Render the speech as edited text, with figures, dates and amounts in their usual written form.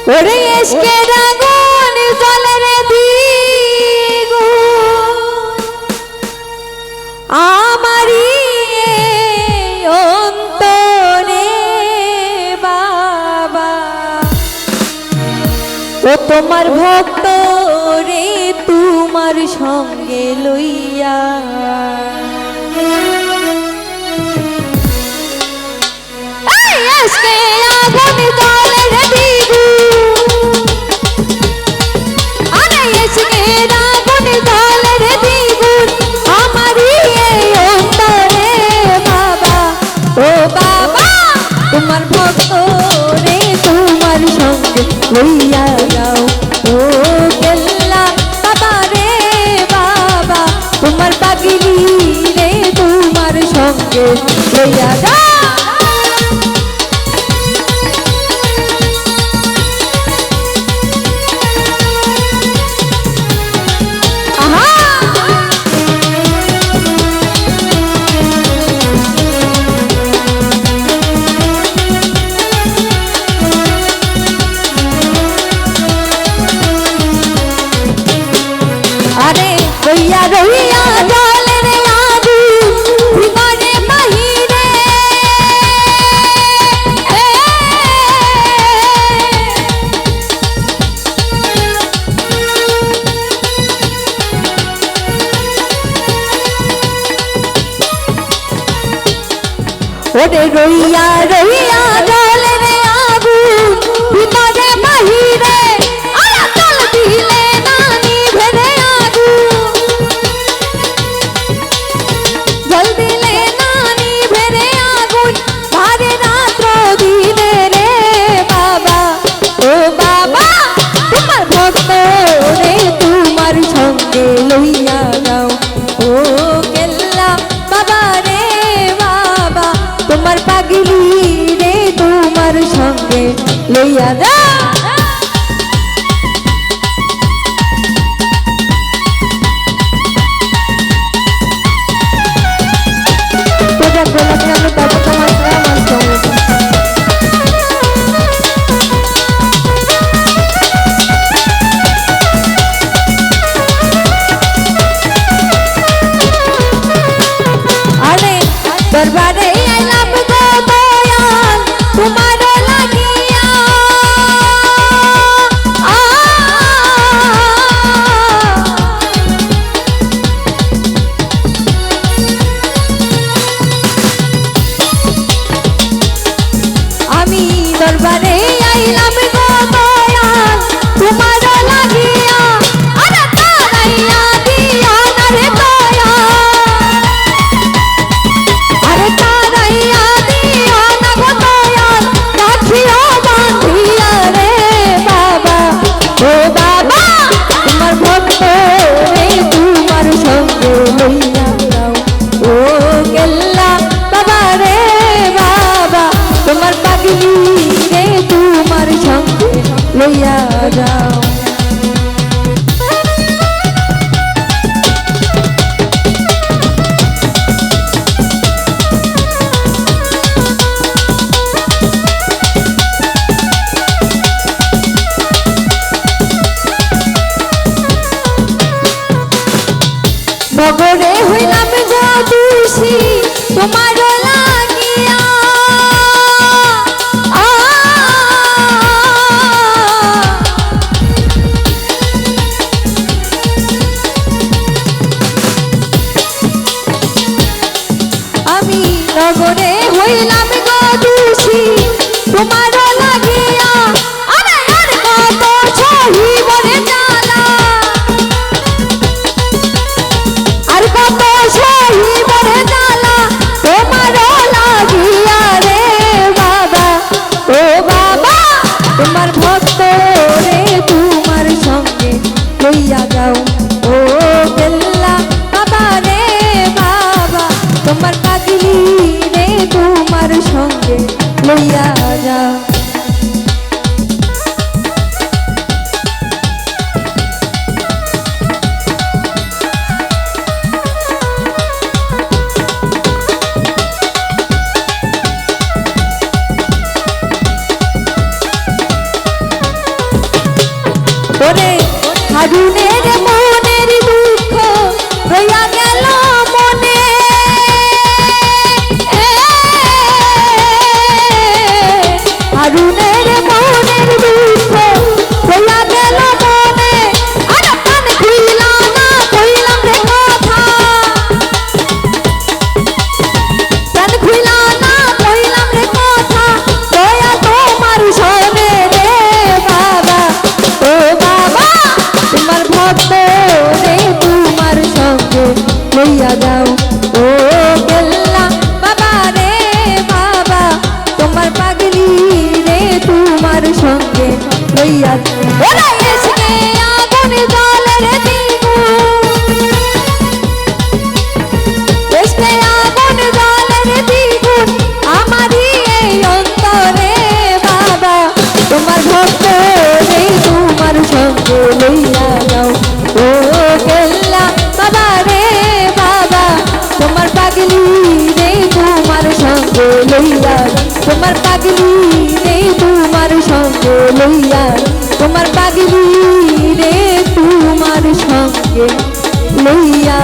ওরে এসকে রাগুন জলের দিগু আমারি অন্তরে বাবা ও তোমার ভক্ত রে তোমার সঙ্গে লইয়া এসকে আগুন জলের দিগু আরে এসকে আগুন জলের দিগু আমারি অন্তরে বাবা ও বাবা তোমার ভক্ত রে তোমার সঙ্গে লইয়া যাও ও কেল্লা বাবা রে বাবা তোমার পাগলি রে তোমার সঙ্গে লইয়া যাও রইয়া রইয়া জলের আগুন ভিতরে বাহিরে ওরে রইয়া রইয়া জলের আগুন ভিতরে বাহিরে আলাদল দিলে নানি ভেরে জল দিলে নানি ভেরে আগুন ভারে রাত্র দিনে রে বাবা ও বাবা তোমার ভক্ত রে তোমার সঙ্গে লইয়া যাও ও কেল্লা বাবা রে বাবা তোমার পাগলি রে তোমার সঙ্গে লইয়া যাও দরবারে আইলাম গো দয়াল তোমার লাগিয়া আমি দরবারে আইলাম গো দয়াল তোমার লাগিয়া আরে তারাইয়া দিয়া না রে দয়াল আরে তারাইয়া দিয়া না গো দয়াল রাখিও বাঁধিয়া রে বাবা ও বাবা তোমার ভক্ত রে তোমার সঙ্গে লইয়া যাও ও কেল্লা বাবা রে বাবা তোমার পাগলি রে তোমার সঙ্গে লইয়া যাও নগরে হইলাম গো দোষী তোমার লাগিয়া আমি নগরে হইলাম গো দোষী তোমার লাগিয়া আরে আর কত সহিব রে জ্বালা আর কত সহিব রে জ্বালা তোমার হারুনের মনের দুঃখ রইয়া গেল মনে হারুনের মনের দুঃখ রইয়া গেল মনে আর কান খুইলা না কইলাম রে কথা কান খুইলা না কইলাম রে কথা দয়া তোমার সনে রে বাবা ও বাবা তোমার ভক্ত রে তোমার সঙ্গে লইয়া যাও ও গেল্লা বাবা রে বাবা তোমার পাগলি রে তোমার সঙ্গে লইয়া ওরা এসে আগুন জলের দ্বিগুণ এসে আগুন জলের দ্বিগুণ আমারই এই অন্তরে বাবা তোমার ভক্ত রে তোমার সঙ্গে লইয়া যাও ও গেল্লা বাবা রে বাবা তোমার পাগলি রে তোমার সঙ্গে লইয়া তোমার পাগলি রে তোমার সঙ্গে লইয়া তোমার পাগলি রে তোমার সঙ্গে লইয়া